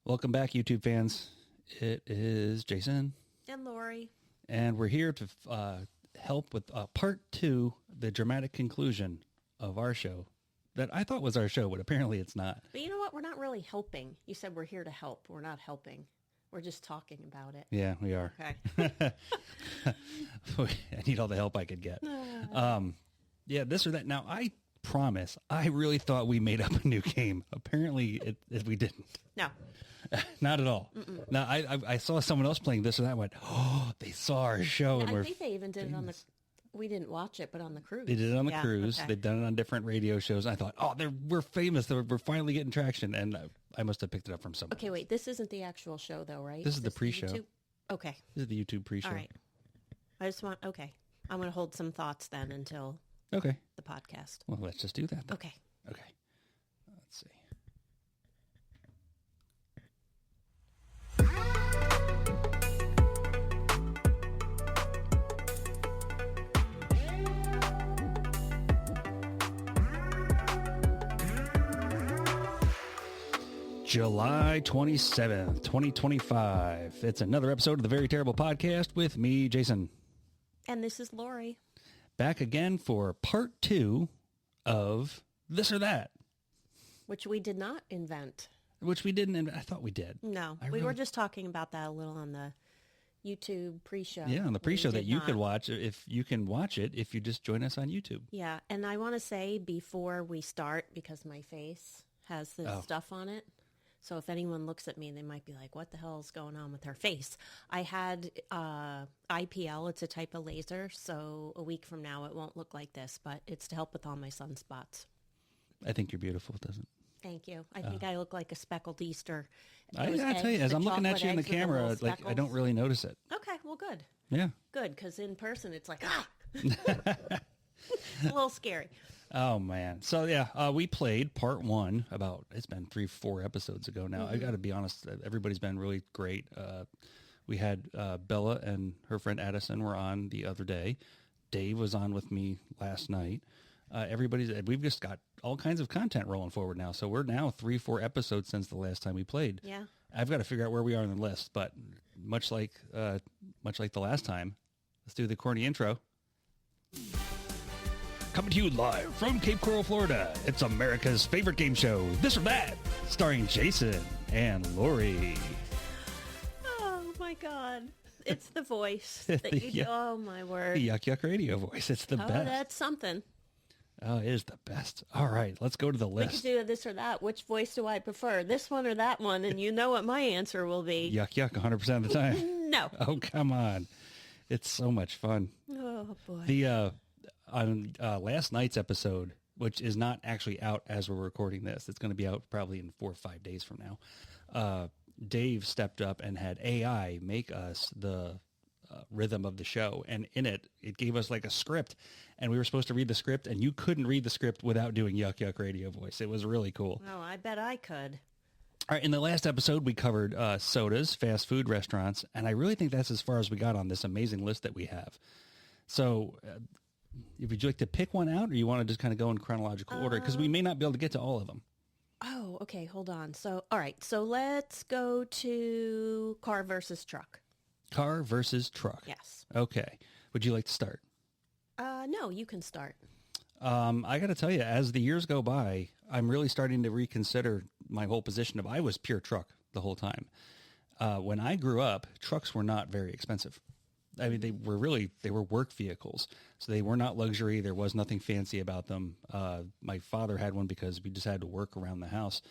Welcome back, YouTube fans. It is Jason. And Laurie. And we're here to help with part 2, the dramatic conclusion of our show that I thought was our show, but apparently it's not. But you know what? We're not really helping. You said we're here to help. We're not helping. We're just talking about it. Yeah, we are. Okay. I need all the help I could get. Yeah, this or that. Now, I promise, I really thought we made up a new game. Apparently, we didn't. No. Not at all. Now, I saw someone else playing this or that. I went, oh, they saw our show. Yeah, and I think they even did it on the... We didn't watch it, but on the cruise. They did it on the cruise. Okay. They've done it on different radio shows. I thought, oh, we're famous. We're finally getting traction. And I must have picked it up from somewhere. Okay, wait. This isn't the actual show, though, right? This is the pre-show. YouTube? Okay. This is the YouTube pre-show. All right. I just want... Okay. I'm going to hold some thoughts then until Okay. the podcast. Well, let's just do that then. Okay. Okay. Let's see. July 27th, 2025. It's another episode of the Very Terrible Podcast with me, Jason. And this is Laurie. Back again for part 2 of This or That. Which we did not invent. Which we didn't, I thought we did. No. We were just talking about that a little on the YouTube pre-show. Yeah, on the pre-show that you could watch, if you can watch it, if you just join us on YouTube. Yeah, and I want to say before we start, because my face has this stuff on it, so if anyone looks at me, they might be like, what the hell is going on with her face? I had IPL. It's a type of laser, so a week from now it won't look like this, but it's to help with all my sunspots. I think you're beautiful, doesn't it? Thank you. I think I look like a speckled Easter. I tell you, as I'm looking at you in the camera, like I don't really notice it. Okay, well, good. Yeah. Good, because in person it's like, It's a little scary. Oh, man. So, yeah, we played part 1 it's been 3-4 episodes ago now. I got to be honest, everybody's been really great. We had Bella and her friend Addison were on the other day. Dave was on with me last night. We've just got all kinds of content rolling forward now. So we're now 3-4 episodes since the last time we played. Yeah. I've got to figure out where we are on the list, but much like the last time, let's do the corny intro. Coming to you live from Cape Coral, Florida, it's America's favorite game show, This or That, starring Jason and Laurie. Oh, my God. It's the voice. Oh, my word. The Yuck Yuck Radio voice. It's the best. Oh, that's something. Oh, it is the best. All right, let's go to the We could list. do this or that. Which voice do I prefer? This one or that one? And you know what my answer will be. Yuck Yuck 100% of the time. No. Oh, come on. It's so much fun. Oh, boy. On last night's episode, which is not actually out as we're recording this, it's going to be out probably in 4 or 5 days from now. Dave stepped up and had AI make us the rhythm of the show. And in it gave us like a script, and we were supposed to read the script, and you couldn't read the script without doing Yuck Yuck Radio voice. It was really cool. Oh, I bet I could. All right, in the last episode, we covered sodas, fast food restaurants, and I really think that's as far as we got on this amazing list that we have. So would you like to pick one out, or you want to just kind of go in chronological order? Because we may not be able to get to all of them. Oh, okay. Hold on. So, all right. So let's go to car versus truck. Car versus truck. Yes. Okay. Would you like to start? No, you can start. I got to tell you, as the years go by, I'm really starting to reconsider my whole position of I was pure truck the whole time. When I grew up, trucks were not very expensive. I mean, they were work vehicles. So they were not luxury. There was nothing fancy about them. My father had one because we just had to work around the house.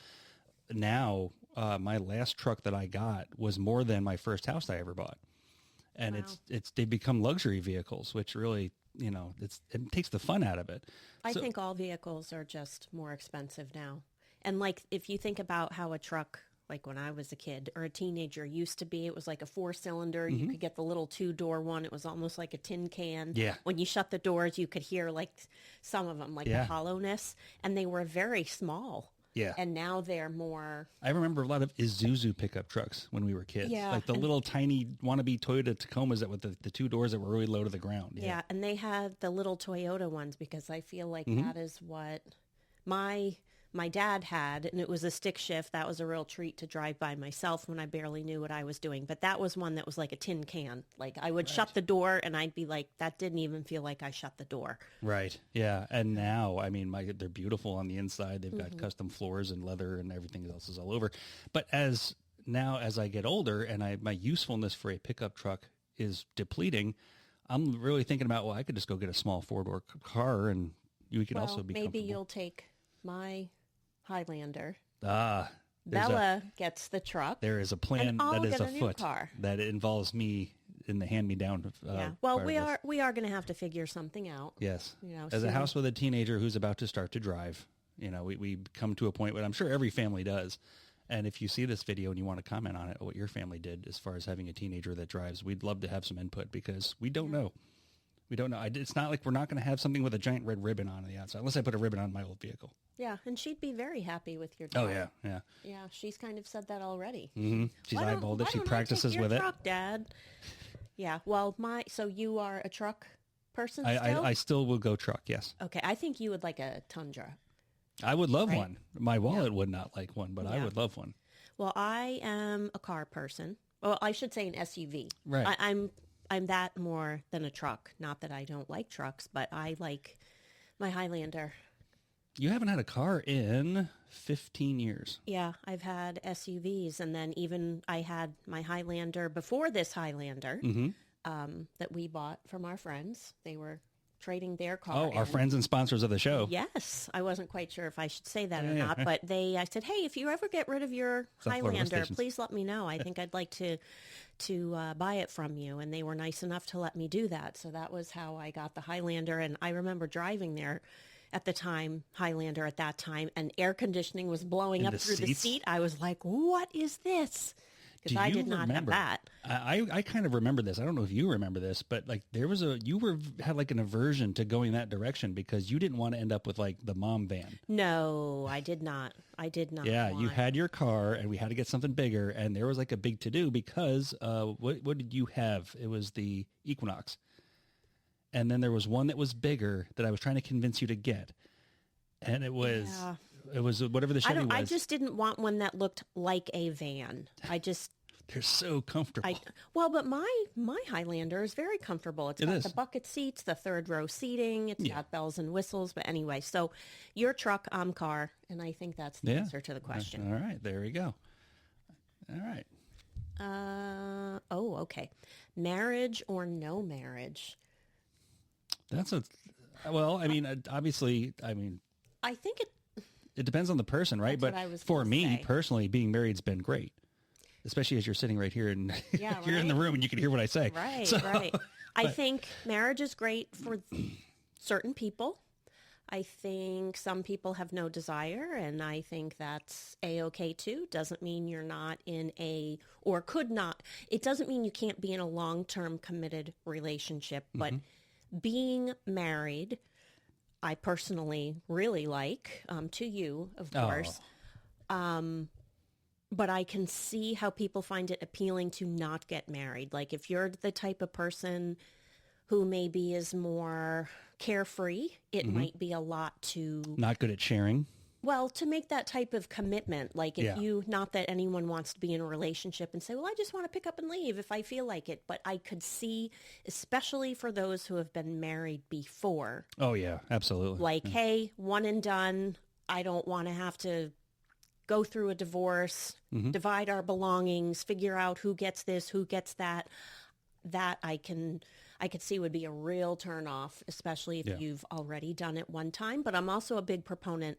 Now, my last truck that I got was more than my first house I ever bought. And Wow. they become luxury vehicles, which really, it takes the fun out of it. I think all vehicles are just more expensive now. And like, if you think about how a truck, like when I was a kid or a teenager used to be, it was like a 4-cylinder. You could get the little 2-door one. It was almost like a tin can. Yeah. When you shut the doors, you could hear like some of them, like the hollowness, and they were very small. Yeah. And now they're more... I remember a lot of Isuzu pickup trucks when we were kids. Yeah. Like the little tiny wannabe Toyota Tacomas that with the 2 doors that were really low to the ground. Yeah. And they had the little Toyota ones because I feel like that is what my my dad had, and it was a stick shift. That was a real treat to drive by myself when I barely knew what I was doing. But that was one that was like a tin can. Like I would shut the door and I'd be like, that didn't even feel like I shut the door. Right. Yeah. And now, I mean, they're beautiful on the inside. They've got custom floors and leather and everything else is all over. But as I get older and my usefulness for a pickup truck is depleting, I'm really thinking about, well, I could just go get a small four-door car and you could also be maybe you'll take my Highlander. Ah, Bella gets the truck. There is a plan that is afoot car. that involves me in the hand-me-down. Yeah. Well, we are going to have to figure something out. Yes. As soon. a house with a teenager who's about to start to drive, we come to a point where I'm sure every family does. And if you see this video and you want to comment on it, what your family did as far as having a teenager that drives, we'd love to have some input because we don't know. We don't know. It's not like we're not going to have something with a giant red ribbon on the outside, unless I put a ribbon on my old vehicle. Yeah, and she'd be very happy with your truck. Oh, yeah, yeah. Yeah, she's kind of said that already. Mm-hmm. She's eyeballed it. She practices with it. Truck, Dad. Yeah, well, so you are a truck person still? I still will go truck, yes. Okay, I think you would like a Tundra. I would love one. My wallet would not like one, but I would love one. Well, I am a car person. Well, I should say an SUV. Right. I'm that more than a truck. Not that I don't like trucks, but I like my Highlander. You haven't had a car in 15 years. Yeah, I've had SUVs, and then even I had my Highlander before this Highlander that we bought from our friends. They were trading their car. Oh, our friends and sponsors of the show. Yes. I wasn't quite sure if I should say that or not, but I said, hey, if you ever get rid of your Highlander, please let me know. I think I'd like to buy it from you. And they were nice enough to let me do that. So that was how I got the Highlander. And I remember driving there at the time, Highlander at that time, and air conditioning was blowing up through the seat. I was like, what is this? Because I did not have that. I kind of remember this. I don't know if you remember this, but like had like an aversion to going that direction because you didn't want to end up with like the mom van. No, I did not. Yeah, you had your car and we had to get something bigger and there was like a big to-do because what did you have? It was the Equinox. And then there was one that was bigger that I was trying to convince you to get. And it was... Yeah. It was whatever the Chevy was. I just didn't want one that looked like a van. They're so comfortable. But my Highlander is very comfortable. It's got the bucket seats, the third row seating. It's got bells and whistles. But anyway, so your truck, I'm car. And I think that's the answer to the question. All right. There we go. All right. Okay. Marriage or no marriage? Obviously, I think it depends on the person, right? But for me personally, being married's been great, especially as you're sitting right here and you're in the room and you can hear what I say. Right, right. I think marriage is great for certain people. I think some people have no desire, and I think that's A-okay too. Doesn't mean you're not it doesn't mean you can't be in a long-term committed relationship, but being married, I personally really like, to you, of course. But I can see how people find it appealing to not get married. Like if you're the type of person who maybe is more carefree, it might be a lot to... Not good at sharing. Well, to make that type of commitment, like if not that anyone wants to be in a relationship and say, well, I just want to pick up and leave if I feel like it. But I could see, especially for those who have been married before. Oh, yeah, absolutely. Like, hey, one and done. I don't want to have to go through a divorce, divide our belongings, figure out who gets this, who gets that. That I could see would be a real turnoff, especially if you've already done it one time. But I'm also a big proponent.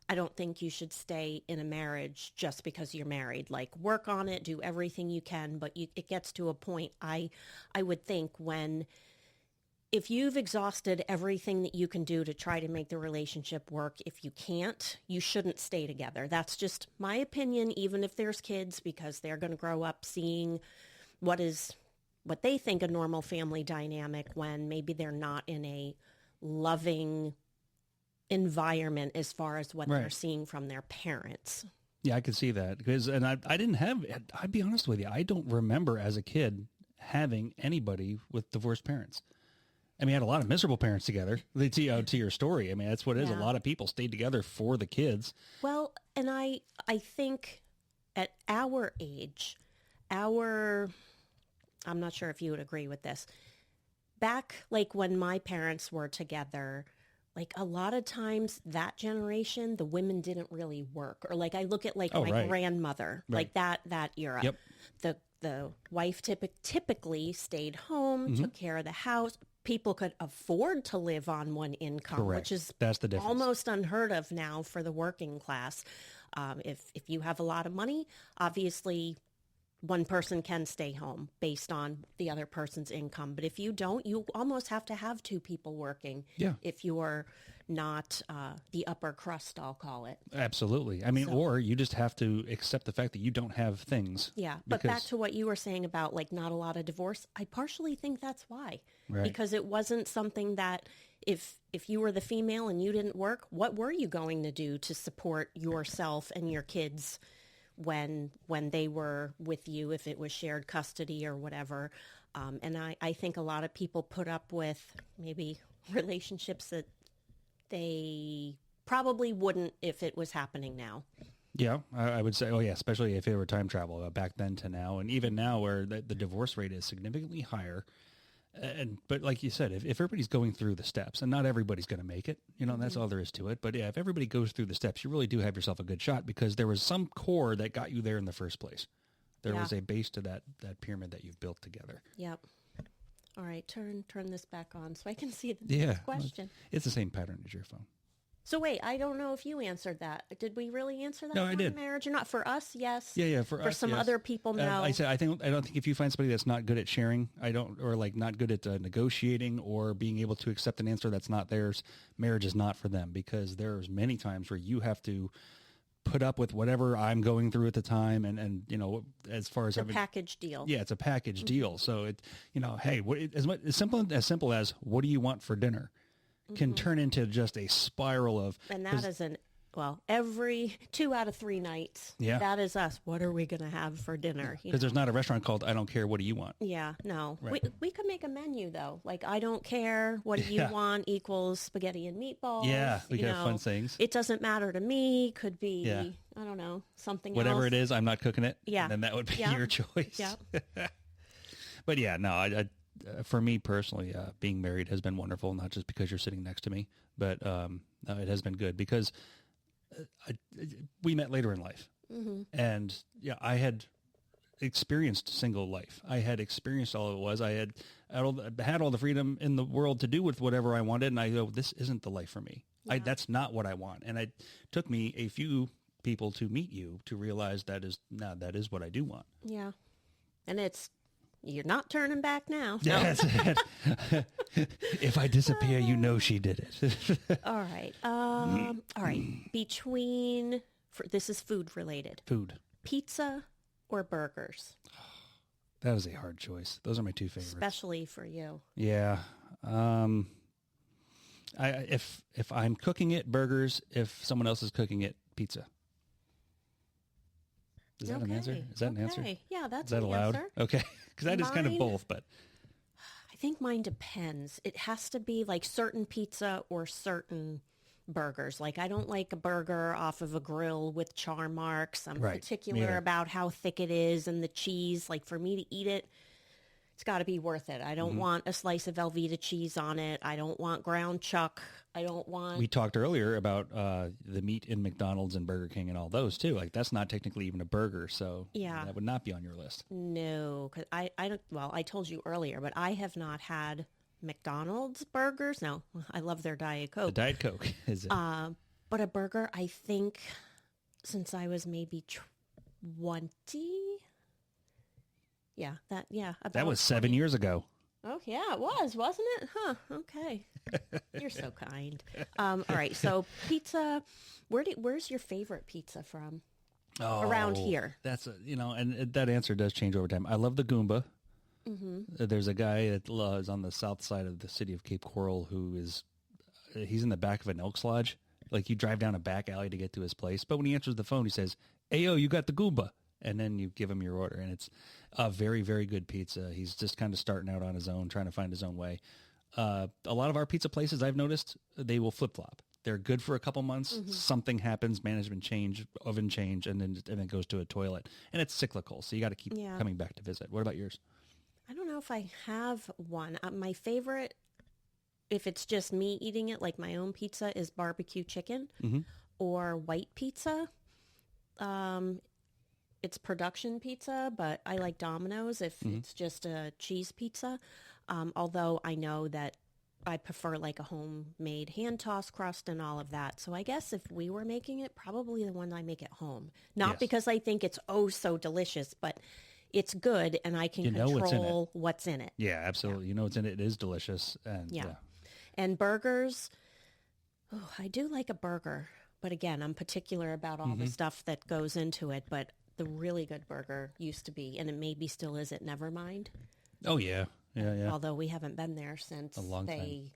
I don't think you should stay in a marriage just because you're married. Like, work on it, do everything you can, but it gets to a point, I would think, if you've exhausted everything that you can do to try to make the relationship work, if you can't, you shouldn't stay together. That's just my opinion, even if there's kids, because they're going to grow up seeing what they think a normal family dynamic when maybe they're not in a loving environment as far as what they're seeing from their parents. Yeah, I could see that I'd be honest with you, I don't remember as a kid having anybody with divorced parents. I mean, I had a lot of miserable parents together. To your story, I mean, that's what it is. A lot of people stayed together for the kids. Well, and I think at our age, I'm not sure if you would agree with this. Back like when my parents were together, like a lot of times that generation, the women didn't really work. Or like I look at like my grandmother, like that era. Yep. The wife typically stayed home, took care of the house. People could afford to live on one income, which is That's the difference. Almost unheard of now for the working class. If you have a lot of money, obviously one person can stay home based on the other person's income. But if you don't, you almost have to have two people working. Yeah. If you're not the upper crust, I'll call it. Absolutely. I mean, or you just have to accept the fact that you don't have things. Yeah. But back to what you were saying about like not a lot of divorce, I partially think that's why. Right. Because it wasn't something that if you were the female and you didn't work, what were you going to do to support yourself and your kids when they were with you, if it was shared custody or whatever? And I think a lot of people put up with maybe relationships that they probably wouldn't if it was happening now. Yeah, I would say, especially if it were time travel back then to now. And even now where the divorce rate is significantly higher. But like you said, if everybody's going through the steps, and not everybody's going to make it, that's all there is to it. But yeah, if everybody goes through the steps, you really do have yourself a good shot because there was some core that got you there in the first place. There was a base to that pyramid that you've built together. Yep. All right, turn this back on so I can see the next question. It's the same pattern as your phone. So wait, I don't know if you answered that. Did we really answer that? No, I did. Marriage or not? For us, yes. Yeah. For us, some yes. other people, no. I don't think if you find somebody that's not good at sharing, or like not good at negotiating or being able to accept an answer that's not theirs, marriage is not for them because there's many times where you have to put up with whatever I'm going through at the time. And as far as it's a package deal. Yeah, it's a package deal. So hey, as simple as what do you want for dinner? Can turn into just a spiral of... And that is every 2 out of 3 nights, that is us. What are we going to have for dinner? Because there's not a restaurant called I Don't Care, What Do You Want? Yeah, no. Right. We could make a menu, though. Like, I don't care, what do you want equals spaghetti and meatballs. Yeah, we could have fun things. It doesn't matter to me. Could be, I don't know, something Whatever else. it is, I'm not cooking it. Yeah. And then that would be your choice. Yeah. But yeah, no, I for me personally, being married has been wonderful, not just because you're sitting next to me, but it has been good because we met later in life. Mm-hmm. And I had experienced single life. I had experienced all it was. I had all the freedom in the world to do with whatever I wanted. And I go, this isn't the life for me. Yeah. That's not what I want. And it took me a few people to meet you to realize that is what I do want. Yeah. And you're not turning back now. Yeah, that's it. If I disappear, she did it. All right. All right. This is food related. Food. Pizza or burgers? That was a hard choice. Those are my two favorites. Especially for you. Yeah. If I'm cooking it, burgers. If someone else is cooking it, pizza. Is that an answer? Is that an answer? Yeah, that's Is that allowed? Answer. Okay. Because that is kind of both, but... I think mine depends. It has to be like certain pizza or certain burgers. Like I don't like a burger off of a grill with char marks. I'm particular about how thick it is and the cheese. Like for me to eat it, it's got to be worth it. I don't want a slice of Velveeta cheese on it. I don't want ground chuck. I don't want... We talked earlier about the meat in McDonald's and Burger King and all those too. Like that's not technically even a burger, so that would not be on your list. No, because I don't... Well, I told you earlier, but I have not had McDonald's burgers. No, I love their Diet Coke. The Diet Coke is it? But a burger, I think, since I was maybe 20... Yeah, that was 7 years ago. Oh, yeah, it was, wasn't it? Huh, okay. You're so kind. All right, so pizza, where's your favorite pizza from? Around here. That's, and that answer does change over time. I love the Goomba. Mm-hmm. There's a guy that is on the south side of the city of Cape Coral he's in the back of an Elks Lodge. Like you drive down a back alley to get to his place. But when he answers the phone, he says, "Ayo, you got the Goomba." And then you give him your order, and it's a very, very good pizza. He's just kind of starting out on his own, trying to find his own way. A lot of our pizza places I've noticed, they will flip-flop. They're good for a couple months. Something happens, management change, oven change, and then it goes to a toilet. And it's cyclical, so you got to keep coming back to visit. What about yours? I don't know if I have one. My favorite, if it's just me eating it, like my own pizza, is barbecue chicken or white pizza. It's production pizza, but I like Domino's if it's just a cheese pizza. Although I know that I prefer like a homemade hand toss crust and all of that. So I guess if we were making it, probably the one I make at home. Not because I think it's so delicious, but it's good and I can control what's in it. Yeah, absolutely. You know what's in it. It is delicious. And And burgers. Oh, I do like a burger. But again, I'm particular about all the stuff that goes into it. But the really good burger used to be, and it maybe still is at Nevermind. Oh, yeah. Yeah. Although we haven't been there since a long they time.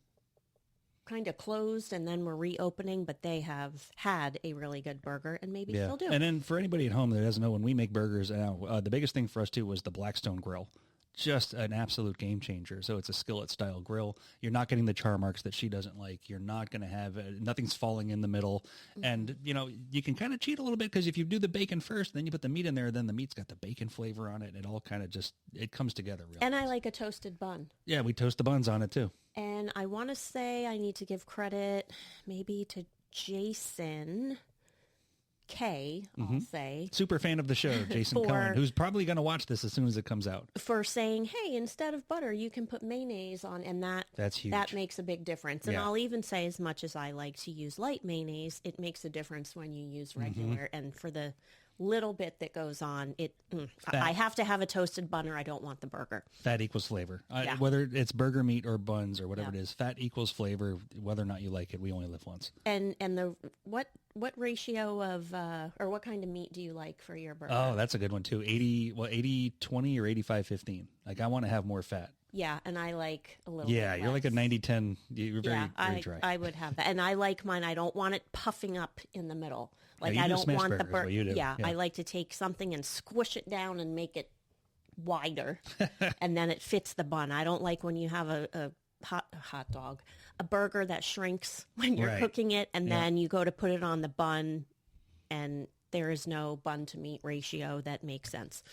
Kind of closed and then were reopening, but they have had a really good burger and maybe still do. And then for anybody at home that doesn't know, when we make burgers now, the biggest thing for us too was the Blackstone grill. Just an absolute game changer. So it's a skillet style grill. You're not getting the char marks that she doesn't like. You're not going to have, nothing's falling in the middle. And, you can kind of cheat a little bit because if you do the bacon first, then you put the meat in there, then the meat's got the bacon flavor on it. And it all kind of it comes together real And nice. I like a toasted bun. Yeah, we toast the buns on it too. And I want to say I need to give credit maybe to Jason K, I'll say. Super fan of the show, Jason Cohen, who's probably going to watch this as soon as it comes out. For saying, hey, instead of butter, you can put mayonnaise on, and that's huge. That makes a big difference. And I'll even say, as much as I like to use light mayonnaise, it makes a difference when you use regular. And for the little bit that goes on, I have to have a toasted bun or I don't want the burger. Fat equals flavor. Whether it's burger meat or buns or whatever it is, fat equals flavor. Whether or not you like it, we only live once. And the what ratio of or what kind of meat do you like for your burger? Oh, that's a good one too. 80-20 or 85-15. Like I want to have more fat. Yeah, and I like a little bit you're less. like a 90-10. You're very dry. I would have that. And I like mine. I don't want it puffing up in the middle. Like I don't want the burger. Yeah, I like to take something and squish it down and make it wider, and then it fits the bun. I don't like when you have a hot dog, a burger that shrinks when you're cooking it, and then you go to put it on the bun, and there is no bun to meat ratio that makes sense.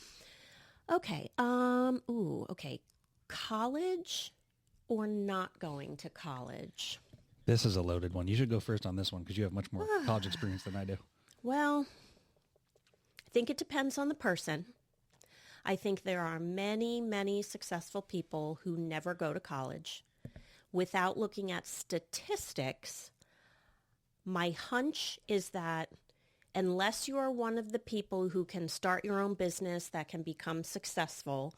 Okay. Okay. College or not going to college? This is a loaded one. You should go first on this one because you have much more college experience than I do. Well, I think it depends on the person. I think there are many, many successful people who never go to college. Without looking at statistics, my hunch is that unless you are one of the people who can start your own business that can become successful,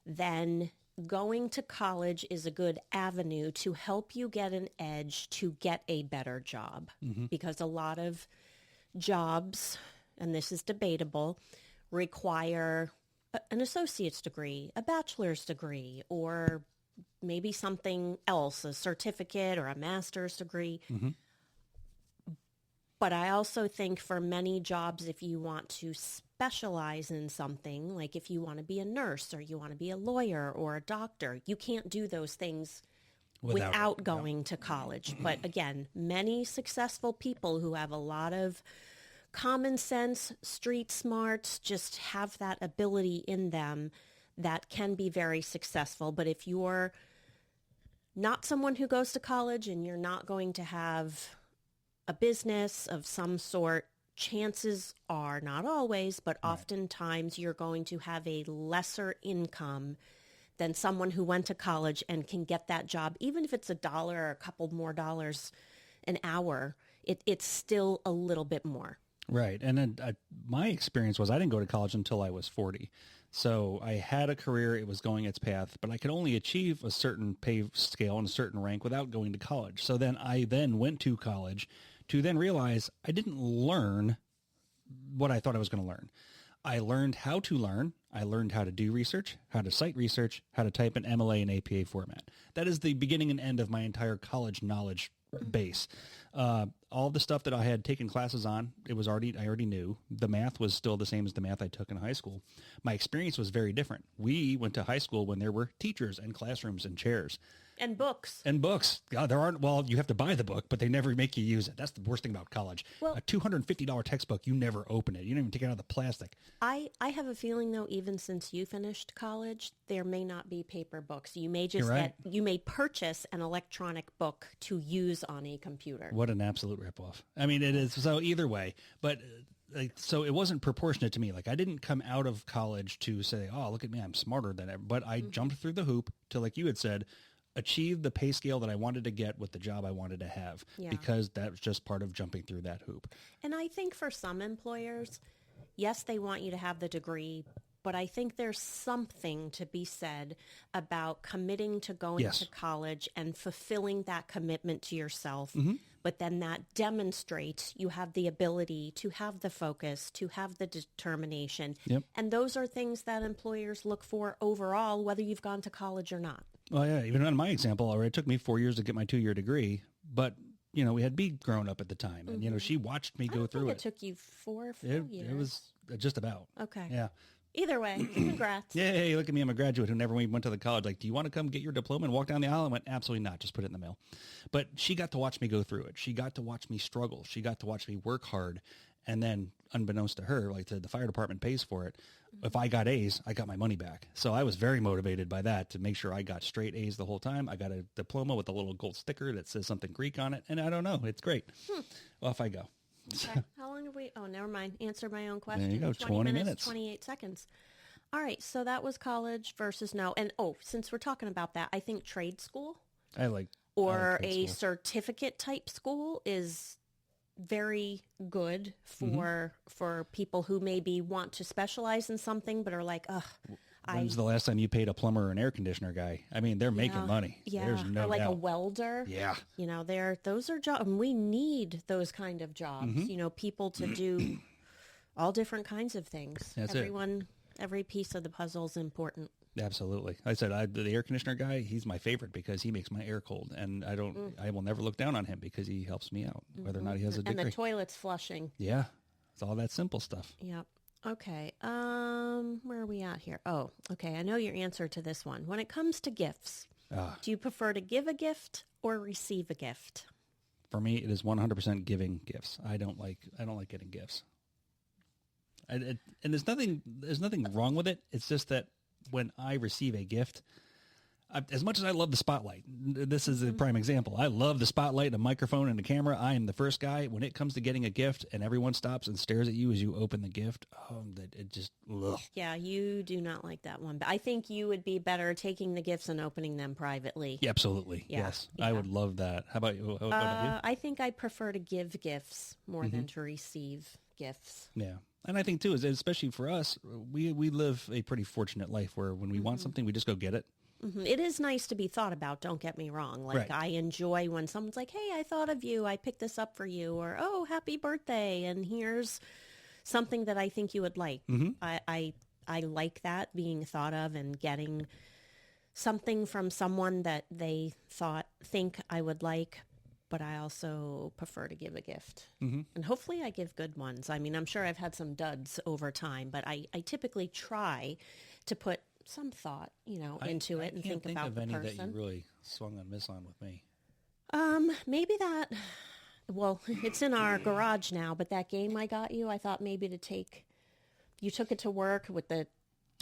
then going to college is a good avenue to help you get an edge to get a better job. Because a lot of jobs, and this is debatable, require an associate's degree, a bachelor's degree, or maybe something else, a certificate or a master's degree. But I also think for many jobs, if you want to specialize in something, like if you want to be a nurse or you want to be a lawyer or a doctor, you can't do those things without going to college. But again, many successful people who have a lot of common sense, street smarts, just have that ability in them that can be very successful. But if you're not someone who goes to college and you're not going to have a business of some sort, chances are, not always, but oftentimes you're going to have a lesser income than someone who went to college and can get that job. Even if it's $1 or a couple more dollars an hour, it's still a little bit more. Right. And then my experience was I didn't go to college until I was 40. So I had a career, it was going its path, but I could only achieve a certain pay scale and a certain rank without going to college. So then I went to college to then realize I didn't learn what I thought I was going to learn. I learned how to learn. I learned how to do research, how to cite research, how to type an MLA and APA format. That is the beginning and end of my entire college knowledge base. All the stuff that I had taken classes on, I already knew. The math was still the same as the math I took in high school. My experience was very different. We went to high school when there were teachers and classrooms and chairs. And books. And books. God, there aren't, well, you have to buy the book, but they never make you use it. That's the worst thing about college. Well, a $250 textbook, you never open it. You don't even take it out of the plastic. I have a feeling, though, even since you finished college, there may not be paper books. You may just you may purchase an electronic book to use on a computer. What an absolute ripoff. I mean, it is. So either way, but so it wasn't proportionate to me. Like, I didn't come out of college to say, oh, look at me, I'm smarter than ever. But I jumped through the hoop to, like you had said, achieve the pay scale that I wanted to get with the job I wanted to have, because that was just part of jumping through that hoop. And I think for some employers, yes, they want you to have the degree, but I think there's something to be said about committing to going to college and fulfilling that commitment to yourself. But then that demonstrates you have the ability to have the focus, to have the determination. And those are things that employers look for overall, whether you've gone to college or not. Well, yeah, even on my example, it took me 4 years to get my 2-year degree, but, you know, we had B grown up at the time, and, you know, she watched me go through it. It took you 4 or 5 years. It was just about. Okay. Yeah. Either way, congrats. Yeah, hey, look at me. I'm a graduate who never went to the college. Like, do you want to come get your diploma and walk down the aisle? I went, absolutely not. Just put it in the mail. But she got to watch me go through it. She got to watch me struggle. She got to watch me work hard. And then, unbeknownst to her, like the fire department pays for it. If I got A's, I got my money back. So I was very motivated by that to make sure I got straight A's the whole time. I got a diploma with a little gold sticker that says something Greek on it. And I don't know. It's great. Off I go. Okay. How long have we? Oh, never mind. Answer my own question. There you go. 20 minutes. 28 seconds. All right. So that was college versus no. And since we're talking about that, I think trade school I like a certificate type school is very good for people who maybe want to specialize in something but are like, ugh. When's the last time you paid a plumber or an air conditioner guy? I mean, they're making money. Yeah, There's no or like doubt. a welder. Yeah. You know, those are jobs. We need those kind of jobs. You know, people to do all different kinds of things. That's Every piece of the puzzle is important. Absolutely. I said the air conditioner guy, he's my favorite because he makes my air cold, and I will never look down on him because he helps me out, whether or not he has a degree. And the toilet's flushing. Yeah. It's all that simple stuff. Yep. Okay. Where are we at here? Oh, okay. I know your answer to this one. When it comes to gifts, do you prefer to give a gift or receive a gift? For me, it is 100% giving gifts. I don't like getting gifts. And there's nothing wrong with it. It's just that when I receive a gift, as much as I love the spotlight, this is a prime example. I love the spotlight, a microphone, and a camera. I am the first guy. When it comes to getting a gift and everyone stops and stares at you as you open the gift, it just, ugh. Yeah, you do not like that one. But I think you would be better taking the gifts and opening them privately. Yeah, absolutely. Yeah, yes. Yeah. I would love that. How about you? I think I prefer to give gifts more than to receive gifts. Yeah. And I think, too, is especially for us, we live a pretty fortunate life where when we want something, we just go get it. It is nice to be thought about. Don't get me wrong. Like, I enjoy when someone's like, hey, I thought of you. I picked this up for you. Or, oh, happy birthday. And here's something that I think you would like. I like that, being thought of and getting something from someone that they think I would like. But I also prefer to give a gift. And hopefully I give good ones. I mean, I'm sure I've had some duds over time, but I typically try to put some thought, into it and think about the person. I can't think of any that you really swung and miss on with me. Maybe that, well, it's in our garage now, but that game I got you, I thought maybe you took it to work with the...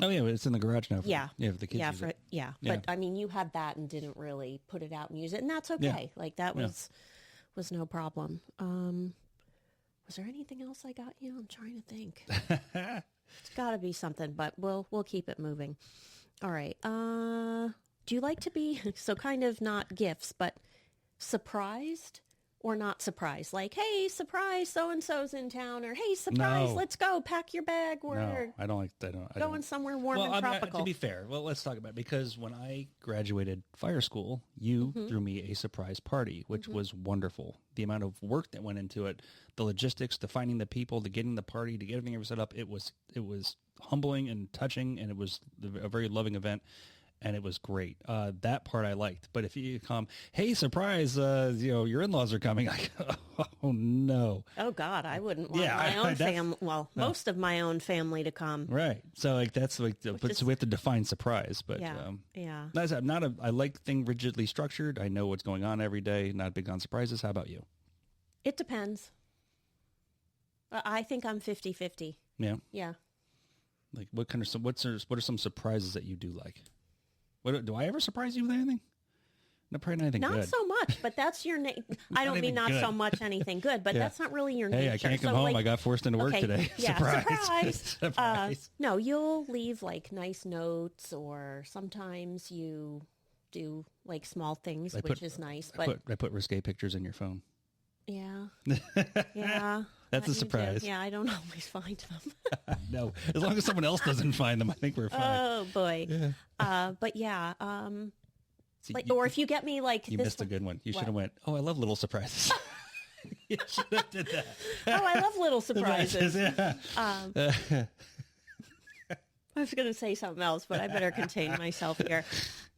Oh, yeah, it's in the garage now. For the kids. Yeah, but I mean, you had that and didn't really put it out and use it, and that's okay. Yeah. Like, that was no problem. Was there anything else I got you? I'm trying to think. It's got to be something, but we'll keep it moving. All right. Do you like to be, so kind of not gifts, but surprised or not surprised? Like, hey, surprise, so-and-so's in town, or hey, surprise, let's go, pack your bag. I don't like that. Going somewhere warm and tropical. To be fair, let's talk about it, because when I graduated fire school, you threw me a surprise party, which was wonderful. The amount of work that went into it, the logistics, the finding the people, the getting the party, to get everything set up, it was humbling and touching, and it was a very loving event. and it was great. That part I liked. But if you come, hey, surprise, your in-laws are coming. I go, oh no. Oh God, I wouldn't want my own family. Well, most of my own family to come. Right. So like that's like, so we have to define surprise. But I like things rigidly structured. I know what's going on every day. Not big on surprises. How about you? It depends. I think I'm 50-50. Yeah. Yeah. Like what are some surprises that you do like? Do I ever surprise you with anything? No, probably not anything good. Not so much, but that's your name. I don't mean not good. So much anything good, but that's not really your nature. Hey, I can't come home. Like, I got forced into work today. Yeah, surprise. Surprise. No, you'll leave like nice notes, or sometimes you do like small things, which is nice. But I put risque pictures in your phone. Yeah. Yeah. That's a surprise. Yeah, I don't always find them. No, as long as someone else doesn't find them, I think we're fine. Oh boy. Yeah. But yeah. See, or if you get me like you missed a good one. You should have went, oh, I love little surprises. You should have did that. Oh, I love little surprises. Yeah. I was going to say something else, but I better contain myself here.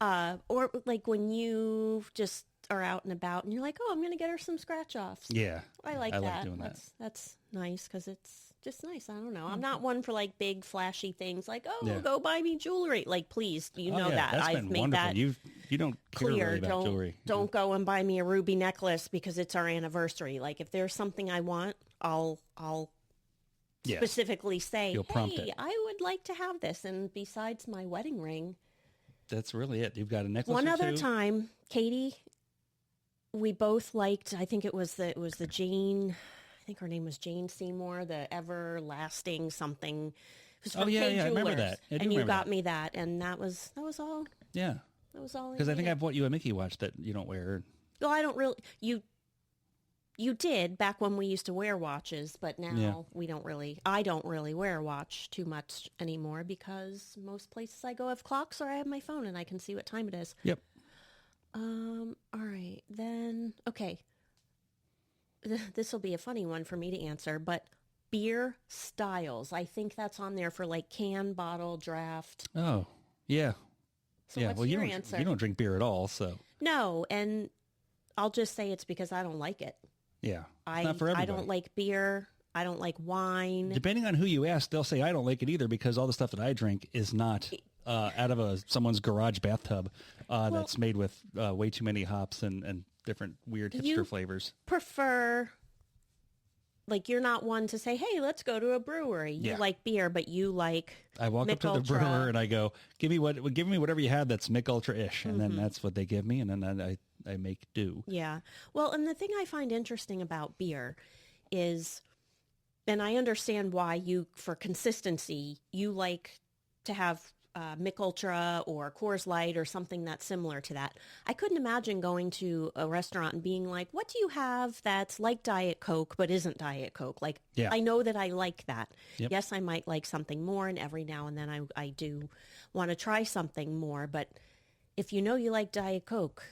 Or like when you just are out and about and you're like, oh, I'm going to get her some scratch offs. Yeah. I like that. Like doing that. That's nice because it's just nice. I don't know. I'm not one for like big flashy things like, go buy me jewelry. Like, please, that. That's I've been made wonderful. that You don't care clear. really about jewelry. Don't go and buy me a ruby necklace because it's our anniversary. Like if there's something I want, I'll specifically say, hey, I would like to have this. And besides my wedding ring. That's really it. You've got a necklace One or other two? time, Katie, we both liked, I think it was the Jane, I think her name was Jane Seymour, the everlasting something. It was from Kay I remember Jewelers. that. And you got me that, and that was all. Yeah. That was all. Because I think I bought you a Mickey watch that you don't wear. Well, I don't really. You did back when we used to wear watches, but now we don't really. I don't really wear a watch too much anymore because most places I go have clocks, or I have my phone and I can see what time it is. Yep. All right, then. Okay. This will be a funny one for me to answer, but beer styles. I think that's on there for like can, bottle, draft. Oh, yeah. So what's your answer? You don't drink beer at all, so. No, and I'll just say it's because I don't like it. Yeah. It's not for everybody. I don't like beer. I don't like wine. Depending on who you ask, they'll say I don't like it either because all the stuff that I drink is not out of someone's garage bathtub that's made with way too many hops and different weird hipster flavors. Prefer, like, you're not one to say, hey, let's go to a brewery. You like beer, but you like I walk Mick up to Ultra. the brewer and I go, give me whatever you have that's Mick Ultra-ish. And then that's what they give me. And then I make do. Yeah. Well, and the thing I find interesting about beer is, and I understand why for consistency, you like to have Mick Ultra or Coors Light or something that's similar to that. I couldn't imagine going to a restaurant and being like, what do you have that's like Diet Coke but isn't Diet Coke? Like, I know that I like that. Yep. Yes, I might like something more, and every now and then I do want to try something more. But if you know you like Diet Coke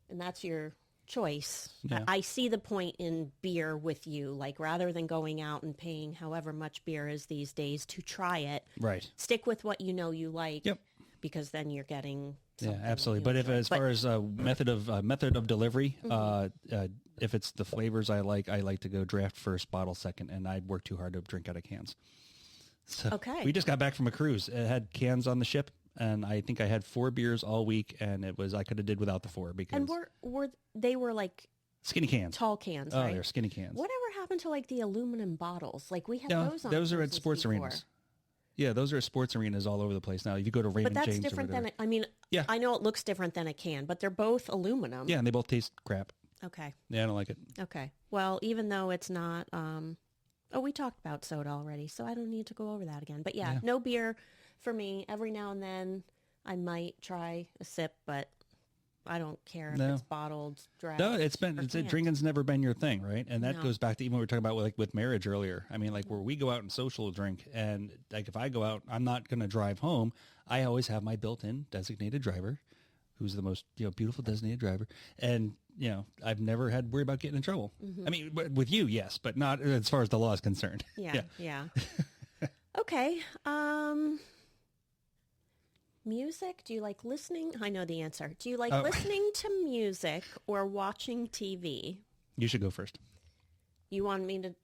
and that's your choice, I see the point in beer with you. Like, rather than going out and paying however much beer is these days to try it, right? Stick with what you know you like. Yep. Because then you're getting absolutely. But as far as method of delivery, if it's the flavors I like to go draft first, bottle second, and I'd work too hard to drink out of cans. So we just got back from a cruise. It had cans on the ship. And I think I had 4 beers all week, and I could have did without the 4 because. And they were like skinny cans, tall cans, right? Oh, they're skinny cans. Whatever happened to like the aluminum bottles? Like we had those on. Those are at sports arenas. Yeah, those are at sports arenas all over the place now. If you go to Raymond James, but that's different than I know it looks different than a can, but they're both aluminum. Yeah, and they both taste crap. Okay. Yeah, I don't like it. Okay. Well, even though it's not. We talked about soda already, so I don't need to go over that again. But yeah, no beer for me. Every now and then I might try a sip, but I don't care if it's bottled, draft. No, drinking's never been your thing, right? And that goes back to even what we were talking about with marriage earlier. I mean, like where we go out and social drink, and like if I go out, I'm not going to drive home. I always have my built-in designated driver, who's the most beautiful designated driver, and I've never had to worry about getting in trouble. I mean, with you, yes, but not as far as the law is concerned. Yeah. Okay. music? Do you like listening? I know the answer. Do you like listening to music or watching TV? You should go first. You want me to?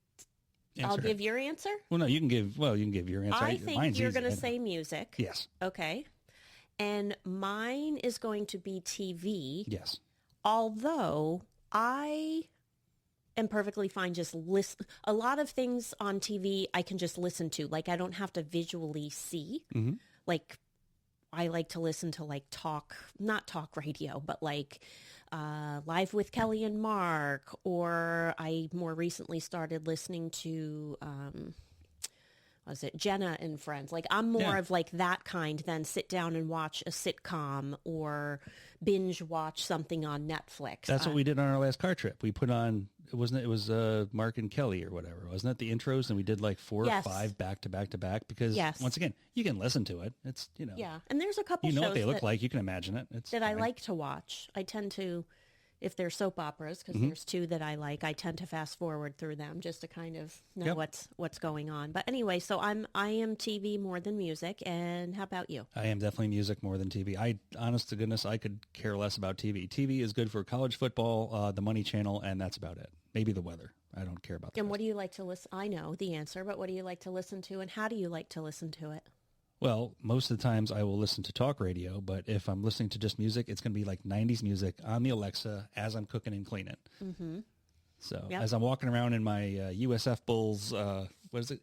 Answer I'll give your answer? Well, no, you can give your answer. I think Mine's you're easy. going to say music. Yes. Okay. And mine is going to be TV. Yes. Although I am perfectly fine just listen. A lot of things on TV I can just listen to. Like I don't have to visually see. Mm-hmm. Like I like to listen to like not talk radio, but like Live with Kelly and Mark, or I more recently started listening to, was it Jenna and Friends? Like I'm more of like that kind than sit down and watch a sitcom or binge watch something on Netflix. That's what we did on our last car trip. We put on, it was Mark and Kelly or whatever, wasn't it? The intros, and we did like 4 or 5 back to back to back because once again, you can listen to it. It's, Yeah. And there's a couple you know shows what they look like. You can imagine it. It's that I like to watch. I tend to, if they're soap operas, because there's 2 that I like, I tend to fast forward through them just to kind of know what's going on. But anyway, so I am TV more than music. And how about you? I am definitely music more than TV. Honest to goodness, I could care less about TV. TV is good for college football, the Money Channel, and that's about it. Maybe the weather. I don't care about that. And what do you like to listen? I know the answer, but what do you like to listen to, and how do you like to listen to it? Well, most of the times I will listen to talk radio, but if I'm listening to just music, it's going to be like 90s music on the Alexa as I'm cooking and cleaning. Mm-hmm. So as I'm walking around in my USF Bulls,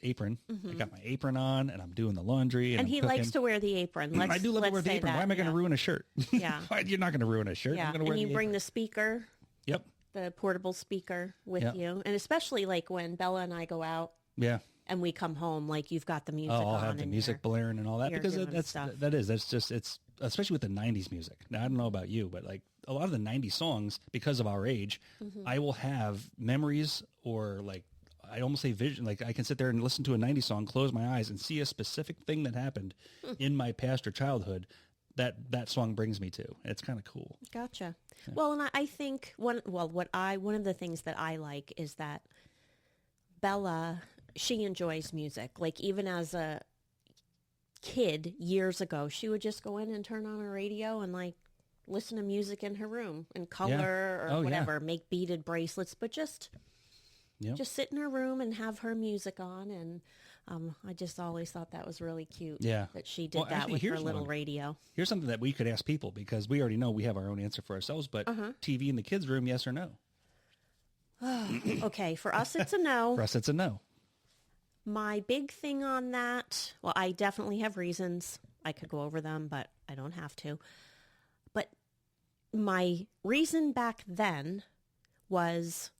apron, I got my apron on and I'm doing the laundry. And he likes to wear the apron. I do love to wear the apron. Why am I going to ruin a shirt? Yeah. You're not going to ruin a shirt. Yeah. I'm going to wear and you the bring apron. the speaker. Yep. The portable speaker with you. And especially like when Bella and I go out. Yeah. And we come home, like you've got the music on. I'll have the music blaring and all that because it's especially with the 90s music. Now, I don't know about you, but like a lot of the 90s songs, because of our age, I will have memories or like I almost say vision. Like I can sit there and listen to a 90s song, close my eyes and see a specific thing that happened in my past or childhood that song brings me to. It's kind of cool. Gotcha. Yeah. Well, and I think one of the things that I like is that Bella, she enjoys music. Like even as a kid years ago, she would just go in and turn on a radio and like listen to music in her room and color or whatever, make beaded bracelets, but just sit in her room and have her music on. And I just always thought that was really cute that she did that with her little radio. Here's something that we could ask people because we already know we have our own answer for ourselves, but TV in the kids' room, yes or no? Okay, for us it's a no. For us it's a no. My big thing on that, well, I definitely have reasons. I could go over them, but I don't have to. But my reason back then was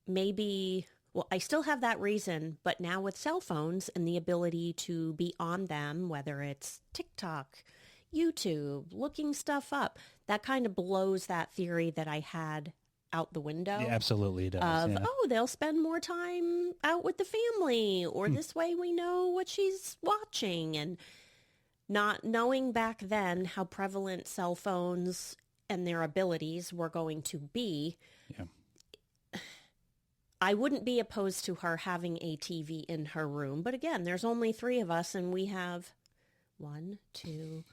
maybe, well, I still have that reason, but now with cell phones and the ability to be on them, whether it's TikTok, YouTube, looking stuff up, that kind of blows that theory that I had out the window. Yeah, absolutely it does. They'll spend more time out with the family, or this way we know what she's watching. And not knowing back then how prevalent cell phones and their abilities were going to be, I wouldn't be opposed to her having a TV in her room. But again, there's only 3 of us, and we have 1, 2,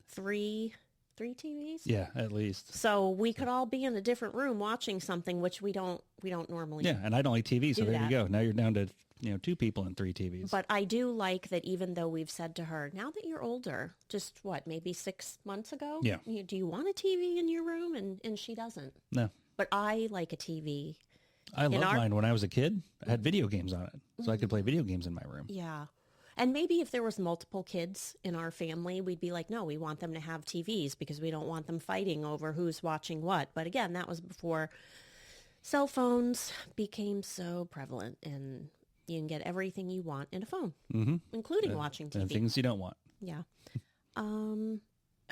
3 TVs. Yeah, at least. So we could all be in a different room watching something, which we don't normally. Yeah, and I don't like TV, so there you go. Now you're down to 2 people and 3 TVs. But I do like that, even though we've said to her, now that you're older, just maybe 6 months ago. Yeah. Do you want a TV in your room? And she doesn't. No. But I like a TV. I loved mine when I was a kid. I had video games on it, so I could play video games in my room. Yeah. And maybe if there was multiple kids in our family, we'd be like, no, we want them to have TVs because we don't want them fighting over who's watching what. But again, that was before cell phones became so prevalent, and you can get everything you want in a phone, including watching TV. And things you don't want. Yeah.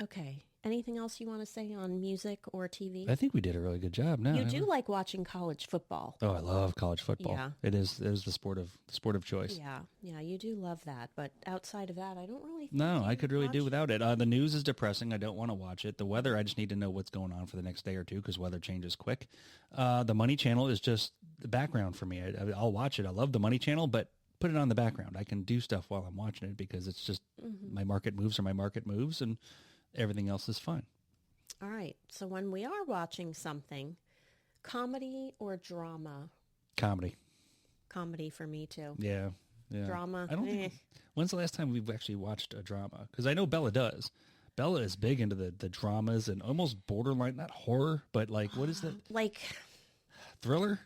Okay. Anything else you want to say on music or TV? I think we did a really good job. You do like watching college football. Oh, I love college football. Yeah. It is the sport of choice. Yeah, you do love that. But outside of that, I don't really think No, I could really do without it. The news is depressing. I don't want to watch it. The weather, I just need to know what's going on for the next day or two because weather changes quick. The Money Channel is just the background for me. I'll watch it. I love the Money Channel, but put it on the background. I can do stuff while I'm watching it because it's just my market moves and everything else is fine. All right. So when we are watching something, comedy or drama? Comedy. Comedy for me too. Yeah. Drama. I don't think. When's the last time we've actually watched a drama? Because I know Bella does. Bella is big into the dramas and almost borderline, not horror, but like, what is that? Like Thriller.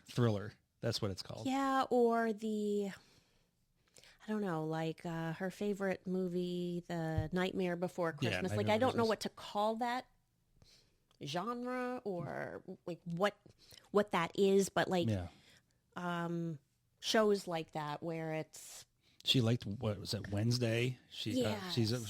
That's what it's called. Yeah, or I don't know, like her favorite movie, The Nightmare Before Christmas. Nightmare I don't know Christmas. what to call that genre or like what that is, but like shows like that where it's. She liked, what was it, Wednesday? She's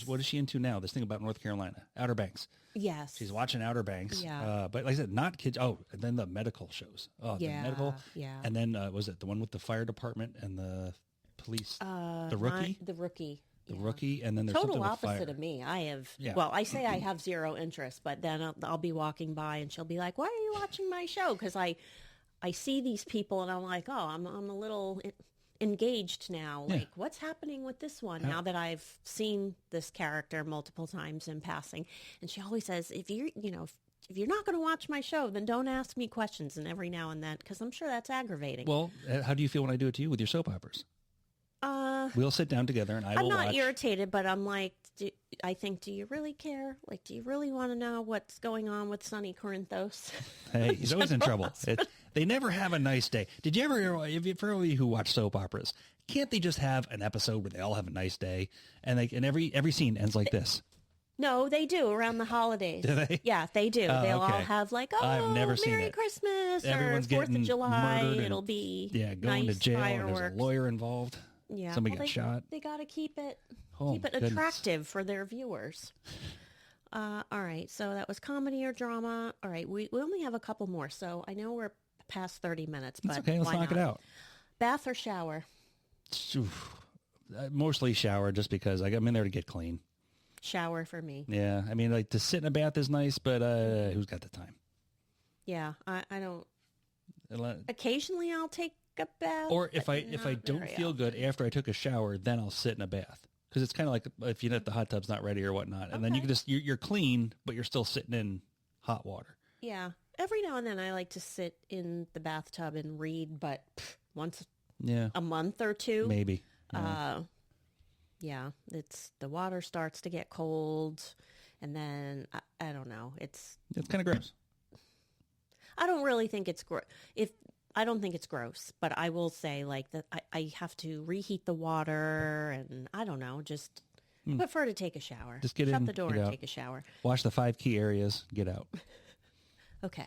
what is she into now? This thing about North Carolina, Outer Banks. Yes. She's watching Outer Banks. Yeah. But like I said, not kids. Oh, and then the medical shows. Oh, the medical. Yeah. And then was it the one with the fire department and the police? The Rookie? The Rookie. The Rookie. And then there's Total something with opposite fire. of me. I have, Yeah. well, I say I have zero interest, but then I'll be walking by and she'll be like, why are you watching my show? Because I see these people and I'm like, oh, I'm a little engaged now. Yeah. Like, what's happening with this one now that I've seen this character multiple times in passing? And she always says, if you're not going to watch my show, then don't ask me questions. And every now and then, because I'm sure that's aggravating. Well, how do you feel when I do it to you with your soap operas? We'll sit down together and I'm not irritated, but I'm like, do you really care? Like, do you really want to know what's going on with Sonny Corinthos? Hey, he's always in trouble. They never have a nice day. Did you ever hear, for all of you who watch soap operas, can't they just have an episode where they all have a nice day and every scene ends like this? No, they do around the holidays. Do they? Yeah, they do. They'll all okay. have like, I've never seen Merry it. Christmas Everyone's or 4th of getting July. murdered and- It'll be going nice to jail fireworks. and there's a lawyer involved. Yeah, Somebody got shot. They got to keep it Oh, goodness. attractive for their viewers. All right, so that was comedy or drama. All right, we only have a couple more, so I know we're past 30 minutes, but That's okay. Let's why knock it not? out. Bath or shower? Mostly shower just because I'm in there to get clean. Shower for me. Yeah. I mean, like to sit in a bath is nice, but who's got the time? Yeah, I don't. Or Occasionally I'll take a bath. if I not don't very feel good often. after I took a shower, then I'll sit in a bath. Because it's kind of like if the hot tub's not ready or whatnot. And then you can just, you're clean, but you're still sitting in hot water. Yeah. Every now and then I like to sit in the bathtub and read, but once a month or two. Maybe. Yeah, the water starts to get cold, and then I don't know. It's kind of gross. I don't really think it's I don't think it's gross, but I will say like that I have to reheat the water, and I don't know. Just prefer to take a shower. Just get Shut in, the door get and out. take a shower. Wash the 5 key areas. Get out. Okay.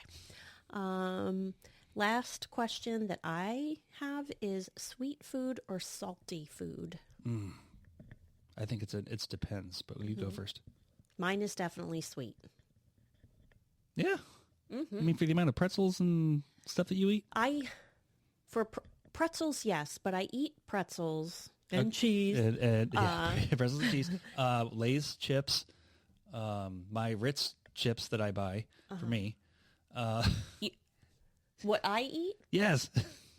Last question that I have is sweet food or salty food? I think it depends, but you go first. Mine is definitely sweet. Yeah. I mean, for the amount of pretzels and stuff that you eat. For pretzels, yes, but I eat pretzels and cheese. Pretzels and cheese. Lay's chips. My Ritz chips that I buy for me. What I eat? Yes.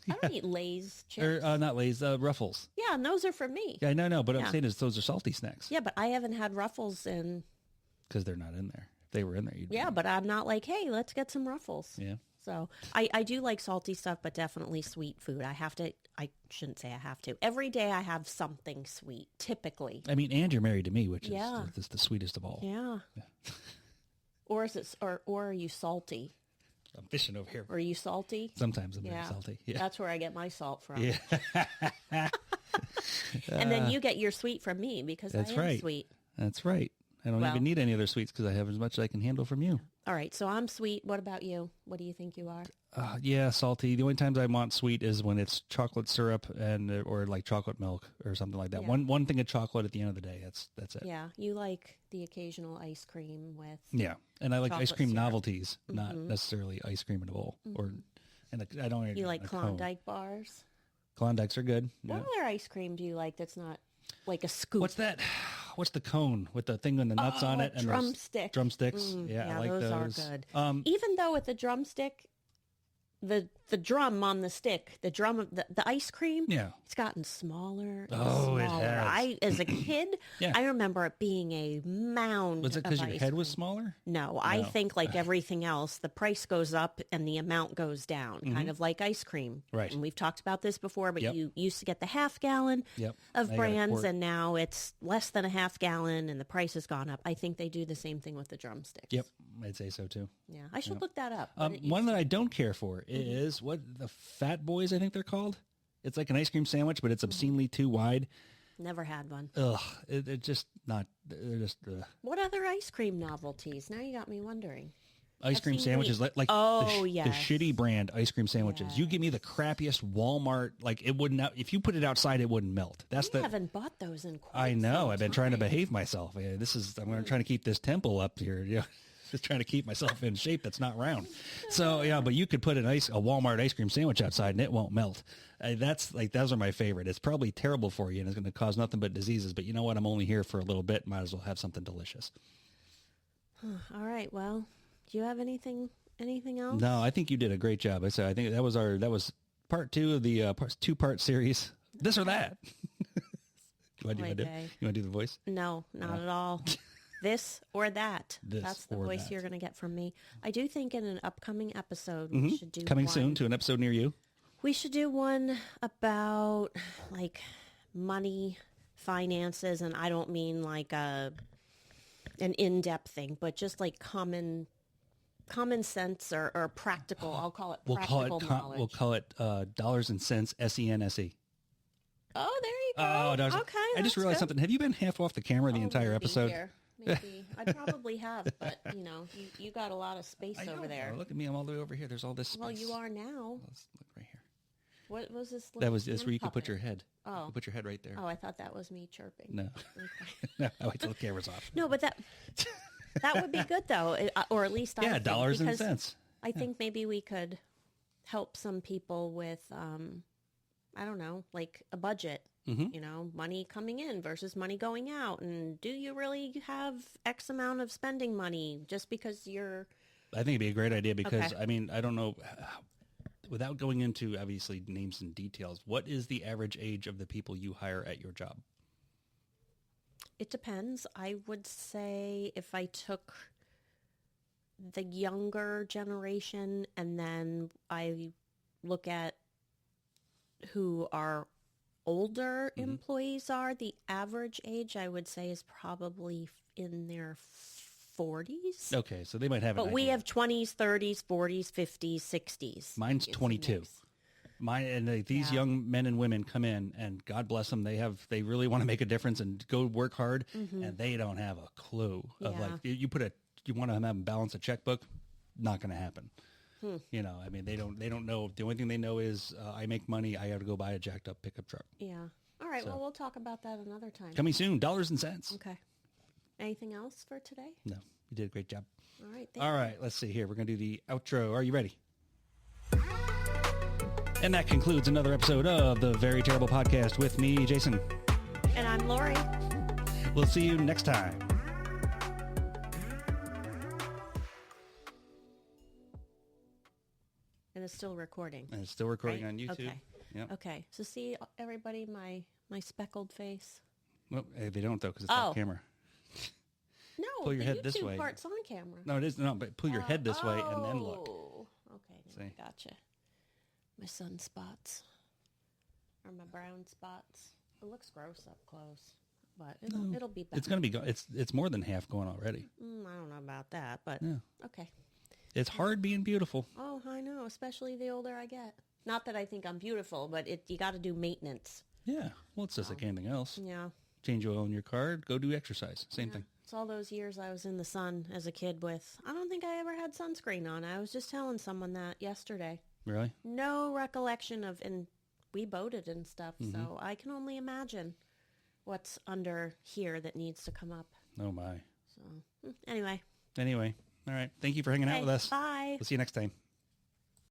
I don't eat Lay's chips. Or not Lay's, Ruffles. Yeah, and those are for me. Yeah, no, but Yeah. I'm saying is those are salty snacks. Yeah, but I haven't had Ruffles in... Because they're not in there. If they were in there, you'd Yeah, but I'm not like, hey, let's get some Ruffles. Yeah. So I do like salty stuff, but definitely sweet food. I shouldn't say I have to. Every day I have something sweet, typically. I mean, and you're married to me, which Yeah. is the sweetest of all. Yeah. Or is it, or are you salty? I'm fishing over here. Are you salty? Sometimes I'm very salty. Yeah. That's where I get my salt from. Yeah. And then you get your sweet from me because That's I am right. sweet. That's right. I don't even need any other sweets because I have as much as I can handle from you. All right, so I'm sweet. What about you? What do you think you are? Yeah, salty. The only times I want sweet is when it's chocolate syrup or like chocolate milk or something like that. Yeah. One thing of chocolate at the end of the day. That's it. Yeah, you like the occasional ice cream with... Yeah, and I like ice chocolate cream syrup. novelties, not necessarily ice cream in a bowl. I don't. You like a cone. Klondike bars? Klondikes are good. What Yeah. other ice cream do you like that's not like a scoop? What's that? What's the cone with the thing and the nuts on it? And those drumstick. drumsticks. Yeah, I like those those. are good. Um, Even though with the drumstick, the drum on the stick, the drum of the ice cream. Yeah. It's gotten smaller and Oh, it smaller. has. As a kid, Yeah. I remember it being a mound. Was it because because your head was smaller? No, I think like everything else, the price goes up and the amount goes down, kind of like ice cream. Right. And we've talked about this before, but Yep. you used to get the half gallon Yep. of Now you got a brands, quart. and now it's less than a half gallon, and the price has gone up. I think they do the same thing with the drumsticks. Yep. I'd say so too. Yeah, I should look that up. but it One used that I don't care for is what the Fat Boys, I think they're called. It's like an ice cream sandwich, but it's obscenely too wide. Never had one. Ugh, it just not. They're just What other ice cream novelties? Now you got me wondering. ice cream seen sandwiches, like the yes. shitty brand ice cream sandwiches. You give me the crappiest Walmart, like it wouldn't. If you put it outside, it wouldn't melt. That's I haven't bought those in quite I know. some I've been trying to time. behave myself. I'm going to try to keep this temple up here. Yeah. Just trying to keep myself in shape that's not round. So, yeah, but you could put a Walmart ice cream sandwich outside and it won't melt. Those are my favorite. It's probably terrible for you and it's going to cause nothing but diseases. But you know what? I'm only here for a little bit. Might as well have something delicious. All right. Well, do you have anything else? No, I think you did a great job. I think that was part 2 of the 2-part series. This or that. You want to do the voice? No, not at all. This or that. This That's the or voice that. you're going to get from me. I do think in an upcoming episode we should do Coming one. soon to an episode near you. We should do one about like money, finances, and I don't mean like an in-depth thing, but just like common sense or practical. I'll call it practical knowledge. We'll call it dollars and cents, SENSE. Oh, there you go. Oh, dollars. Okay, I just that's realized good. something. Have you been half off the camera the entire Maybe episode? here. Maybe. I probably have, but you got a lot of space I over know. there. Oh, look at me. I'm all the way over here. There's all this space. Well, you are now. Let's look right here. What was this? That was hand where you could put puppet? your head. Oh. You could put your head right there. Oh, I thought that was me chirping. No. Okay. No, I wait till the camera's off. No, but that would be good though, or at least I Yeah, think, dollars and because cents. I think maybe we could help some people with, I don't know, like a budget. Mm-hmm. Money coming in versus money going out, and do you really have X amount of spending money just because you're? I think it'd be a great idea because, Okay. I mean, I don't know, without going into obviously names and details, what is the average age of the people you hire at your job? It depends. I would say if I took the younger generation and then I look at who our older employees are, the average age I would say is probably in their 40s. Okay, so they might have an But we idea. have 20s, 30s, 40s, 50s, 60s. Mine's It's a 22. mix. These young men and women come in, and God bless them, they really want to make a difference and go work hard, and they don't have a clue of Yeah. like you want to have them balance a checkbook, not going to happen. I mean, they don't know. The only thing they know is I make money. I got to go buy a jacked up pickup truck. Yeah. All right. Well, we'll talk about that another time. Coming soon, dollars and cents. Okay. Anything else for today? No, you did a great job. All right. All right, let's see here. We're going to do the outro. Are you ready? And that concludes another episode of the Very Terrible Podcast with me, Jason. And I'm Laurie. We'll see you next time. And it's still recording. And it's still recording Right? on YouTube. Okay. Yep. Okay. So see everybody, my speckled face. Well, they don't though because it's Oh. off camera. No, Pull your the head YouTube this way. part's on camera. No, it is no. But pull your head this way and then look. Okay, now I gotcha. My sunspots or my brown spots. It looks gross up close, but it'll be better. It's gonna be. It's more than half going already. I don't know about that, but Yeah. okay. It's hard being beautiful. Oh, I know, especially the older I get. Not that I think I'm beautiful, but you got to do maintenance. Yeah. Well, it's just like anything else. Yeah. Change oil in your car. Go do exercise. Same thing. It's all those years I was in the sun as a kid with. I don't think I ever had sunscreen on. I was just telling someone that yesterday. Really? No recollection of, and we boated and stuff, so I can only imagine what's under here that needs to come up. Oh my. So anyway. Anyway. All right. Thank you for hanging out with us. Bye. We'll see you next time.